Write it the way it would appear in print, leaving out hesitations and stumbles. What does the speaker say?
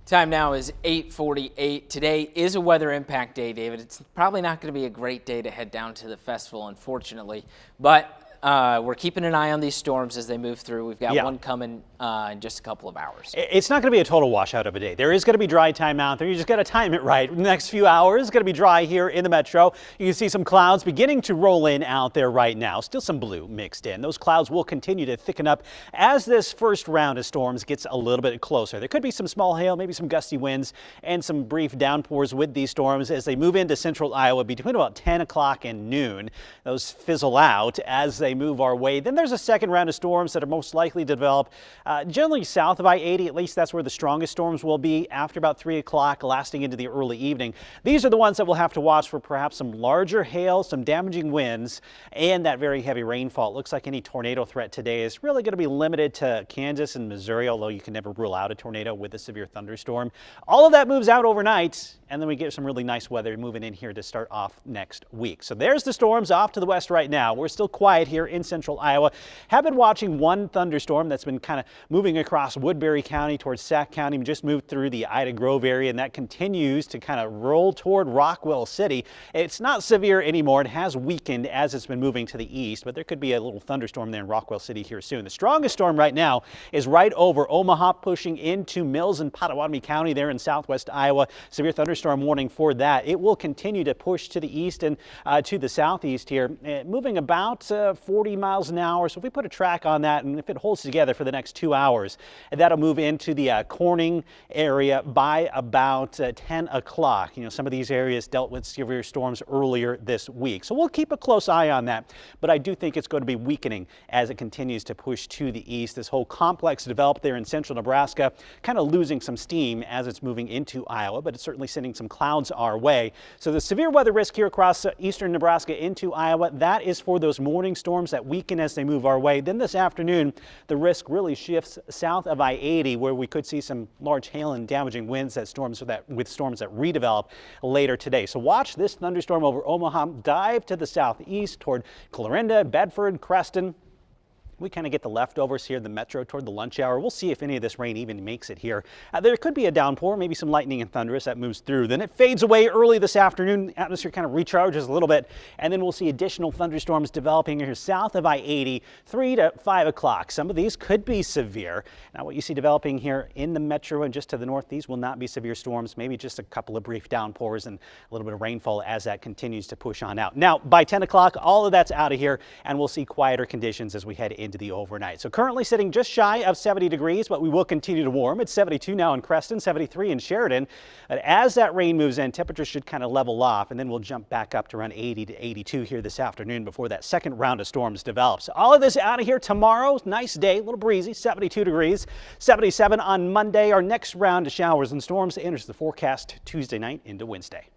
Time now is 8:48. Today is a weather impact day, David. It's probably not going to be a great day to head down to the festival, unfortunately, but we're keeping an eye on these storms as they move through. We've got one coming in just a couple of hours. It's not going to be a total washout of a day. There is going to be dry time out there. You just got to time it right. The next few hours is going to be dry here in the metro. You can see some clouds beginning to roll in out there right now. Still some blue mixed in. Those clouds will continue to thicken up as this first round of storms gets a little bit closer. There could be some small hail, maybe some gusty winds, and some brief downpours with these storms as they move into central Iowa between about 10 o'clock and noon. Those fizzle out as they move our way. Then there's a second round of storms that are most likely to develop generally south of I-80. At least that's where the strongest storms will be after about 3 o'clock, lasting into the early evening. These are the ones that we'll have to watch for perhaps some larger hail, some damaging winds, and that very heavy rainfall. It looks like any tornado threat today is really going to be limited to Kansas and Missouri, although you can never rule out a tornado with a severe thunderstorm. All of that moves out overnight, and then we get some really nice weather moving in here to start off next week. So there's the storms off to the west right now. We're still quiet here in central Iowa. Have been watching one thunderstorm that's been kind of moving across Woodbury County towards Sac County. We just moved through the Ida Grove area, and that continues to kind of roll toward Rockwell City. It's not severe anymore. It has weakened as it's been moving to the east, but there could be a little thunderstorm there in Rockwell City here soon. The strongest storm right now is right over Omaha, pushing into Mills and Pottawatomie County there in southwest Iowa. Severe thunderstorm warning for that. It will continue to push to the east and to the southeast here, moving about 40 miles an hour. So if we put a track on that, and if it holds together for the next 2 hours, that'll move into the Corning area by about 10 o'clock. You know, some of these areas dealt with severe storms earlier this week. So we'll keep a close eye on that, but I do think it's going to be weakening as it continues to push to the east. This whole complex developed there in central Nebraska, kind of losing some steam as it's moving into Iowa, but it's certainly sending some clouds our way. So the severe weather risk here across eastern Nebraska into Iowa, that is for those morning storms that weaken as they move our way. Then this afternoon, the risk really shifts south of I-80, where we could see some large hail and damaging winds with storms that redevelop later today. So watch this thunderstorm over Omaha dive to the southeast toward Clarinda, Bedford, Creston. We kind of get the leftovers here in the metro toward the lunch hour. We'll see if any of this rain even makes it here. There could be a downpour, maybe some lightning and thunder as that moves through. Then it fades away early this afternoon. The atmosphere kind of recharges a little bit, and then we'll see additional thunderstorms developing here south of I-80, 3 to 5 o'clock. Some of these could be severe. Now what you see developing here in the metro and just to the north, these will not be severe storms, maybe just a couple of brief downpours and a little bit of rainfall as that continues to push on out. Now by 10 o'clock, all of that's out of here, and we'll see quieter conditions as we head into the overnight. So currently sitting just shy of 70 degrees, but we will continue to warm. It's 72 now in Creston, 73 in Sheridan. But as that rain moves in, temperatures should kind of level off, and then we'll jump back up to around 80 to 82 here this afternoon before that second round of storms develops. All of this out of here tomorrow. Nice day, a little breezy, 72 degrees, 77 on Monday. Our next round of showers and storms enters the forecast Tuesday night into Wednesday.